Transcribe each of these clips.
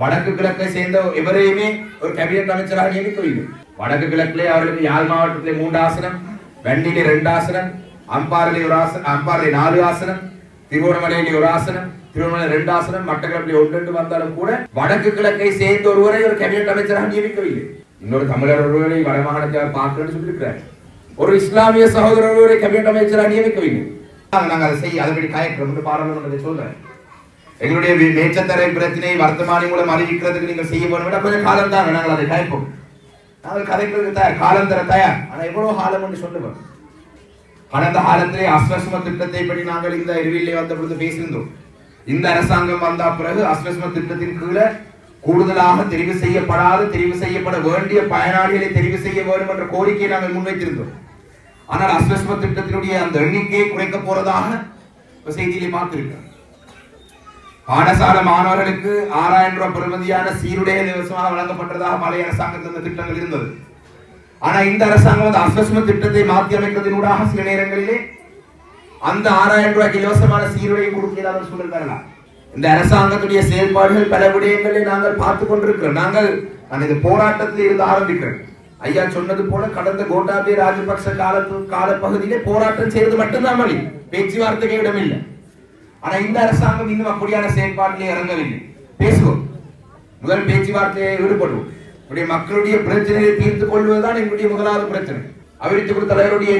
வடக்கு கிழக்கை சேர்ந்த எவரையுமே ஒரு கேபினட் அமைச்சராக நியமிக்கவில்லை. வடக்கு கிழக்கிலே அவர்களுக்கு யாழ் மாவட்டத்திலே 3 ஆசனம், வண்டியிலே 2 ஆசனம், அம்பாரிலே 4 ஆசனம், திருவோணமலையிலே 1 ஆசனம், திருவோணமலை 2 ஆசனம், மட்டக்களப்பிலே 1 வந்தாலும் கூட வடக்கு கிழக்கை சேர்ந்த ஒருவரை ஒரு கேபினட் அமைச்சராக நியமிக்கவில்லை. இன்னொரு தமிழர் ஒருவரை வடமாகாணத்தை பார்க்கணும்னு சொல்லியிருக்கிறார். ஒரு இஸ்லாமிய சகோதரர் ஒருவரை கேபினட் அமைச்சராக நியமிக்கவில்லை. நாங்கள் அதை செய்ய அதன்படி காயக்கிறோம் பாராளுமன்றத்தை சொல்றேன். எங்களுடைய மேச்சத்தரை பிரச்சனை வர்த்தமானி மூலம் அறிவிக்கிறதுக்கு நீங்கள் செய்ய வேண்டும். கொஞ்சம் காலம் தான் நாங்கள் அதை கலைப்போம். நாங்கள் கதைக்கிறதுக்கு தயார், காலம் தர தயார். ஆனா எவ்வளவு காலம் என்று சொல்லுவோம். கடந்த காலத்திலே அஸ்வஸ்ம திட்டத்தை பற்றி நாங்கள் இந்த அறிவியலை வந்த பொழுது பேசியிருந்தோம். இந்த அரசாங்கம் வந்த பிறகு அஸ்வஸ்ம திட்டத்தின் கீழே கூடுதலாக தெரிவு செய்யப்பட வேண்டிய பயனாளிகளை தெரிவு செய்ய வேண்டும் என்ற கோரிக்கையை நாங்கள் முன்வைத்திருந்தோம். ஆனால் அஸ்வஸ்ம திட்டத்தினுடைய அந்த எண்ணிக்கையை குறைக்க போறதாக செய்தியிலே பார்த்திருக்கிறோம். பாடசாலை மாணவர்களுக்கு 6000 ரூபாய் பெறுமதியான சீருடை இலவசமாக வழங்கப்பட்டதாக பழைய அரசாங்கத்தின் திட்டங்கள் இருந்தது. ஆனா இந்த அரசாங்கம் அந்த அஸ்வஸ்ம திட்டத்தை மாற்றி அமைக்கிறதனூடாக சில நேரங்களிலே அந்த 6000 ரூபாய்க்கு இலவசமான சீருடையை கொடுக்கிறார் சூழல் வரலாம். இந்த அரசாங்கத்துடைய செயல்பாடுகள் பல விடயங்களை நாங்கள் பார்த்து கொண்டிருக்கிறோம். நான் இந்த போராட்டத்தில் இருந்து ஆரம்பிக்கிறேன். ஐயா சொன்னது போல கடந்த கோட்டாபய ராஜபக்ச காலப்பகுதியிலே போராட்டம் செய்வது மட்டும்தான் வழி, பேச்சுவார்த்தைக்கு இடமில்லை. ஆனா இந்த அரசாங்கம் இன்னும் அப்படியான செயல்பாட்டிலே இறங்கவில்லை. பேசுவோம், முதல் பேச்சுவார்த்தையை ஈடுபடுவோம். மக்களுடைய பிரச்சனையை தீர்த்துக் கொள்வதுதான் எங்களுடைய முதலாவது பிரச்சனை. அபிவிருத்தி தலைவருடைய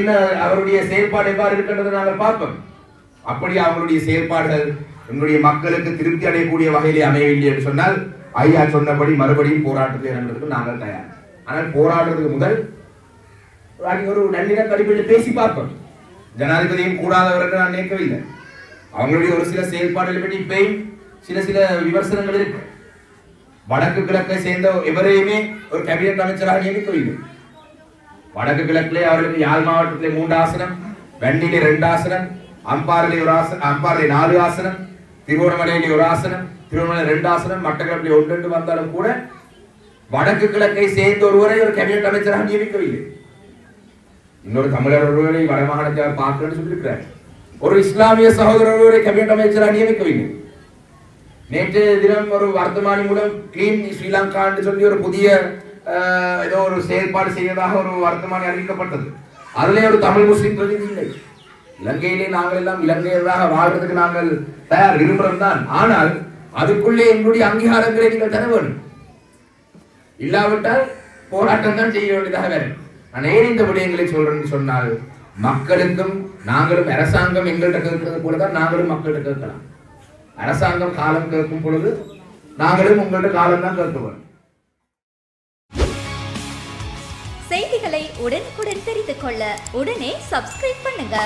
அவருடைய செயல்பாடு எவ்வாறு இருக்கின்றது நாங்கள் பார்ப்போம். அப்படி அவருடைய செயல்பாடுகள் எங்களுடைய மக்களுக்கு திருப்தி அடையக்கூடிய வகையிலே அமையவில்லை என்று சொன்னால் ஐயா சொன்னபடி மறுபடியும் போராட்டத்தை இறங்குறதுக்கு நாங்கள் தயார். ஆனால் போராடுறதுக்கு முதல் ஒரு நல்லிணக்க அடிப்படையில் பேசி பார்ப்போம். ஜனாதிபதியும் கூடாதவர்கள் நான் நினைக்கவில்லை. அவங்களுடைய ஒரு சில செயல்பாடுகளை பற்றி இப்பயும் சில விமர்சனங்கள் இருக்கு. வடக்கு கிழக்கை சேர்ந்த எவரையுமே ஒரு கேபினட் அமைச்சராக நியமிக்கவில்லை. வடக்கு கிழக்கிலே அவர்களுக்கு யாழ் மாவட்டத்திலே 3 ஆசனம், வண்டியிலே 2 ஆசனம், அம்பாரிலே 4 ஆசனம், திருவோணமலையிலே 1 ஆசனம், திருவோணமலை 2 ஆசனம், மட்டக்களப்பிலே 1 வந்தாலும் கூட வடக்கு கிழக்கை சேர்ந்த ஒருவரை ஒரு கேபினட் அமைச்சராக நியமிக்கவில்லை. இன்னொரு தமிழர் ஒருவரை வடமாகாணத்தை பார்க்கணும்னு சொல்லியிருக்கிறார். ஒரு இஸ்லாமிய சகோதரர் ஒருவரை கேபினட் அமைச்சராக நியமிக்கவில்லை. நேற்று தினம் ஒரு வர்த்தமானி மூலம் கிளீன் ஸ்ரீலங்கா என்று சொல்லி ஒரு புதிய ஏதோ ஒரு செயல்பாடு செய்வதாக ஒரு வர்த்தமானி அறிவிக்கப்பட்டது. அதிலே ஒரு தமிழ் முஸ்லிம் பிரதிநிதி இல்லை. இலங்கையிலே நாங்கள் எல்லாம் இலங்கையராக வாழ்றதுக்கு நாங்கள் தயார், விரும்புகிறோம் தான். ஆனால் அதுக்குள்ளே எங்களுடைய அங்கீகாரங்களை நீங்கள் தர வேண்டும். இல்லாவிட்டால் போராட்டம் தான் செய்ய வேண்டியதாக வேறு. நான் ஏன் இந்த விடயங்களை சொல்றேன்னு சொன்னால், மக்களுக்கும் நாங்களும் அரசாங்கம் எங்கள்கிட்ட கேட்கிறது போலதான் நாங்களும் மக்கள்கிட்ட கேட்கலாம். அரசாங்கம் காலம் கேட்கும் பொழுது நாங்களும் உங்கள்கிட்ட காலம் தான் கேட்க. செய்திகளை உடனுக்குடன் தெரிந்து கொள்ள உடனே சப்ஸ்கிரைப் பண்ணுங்க.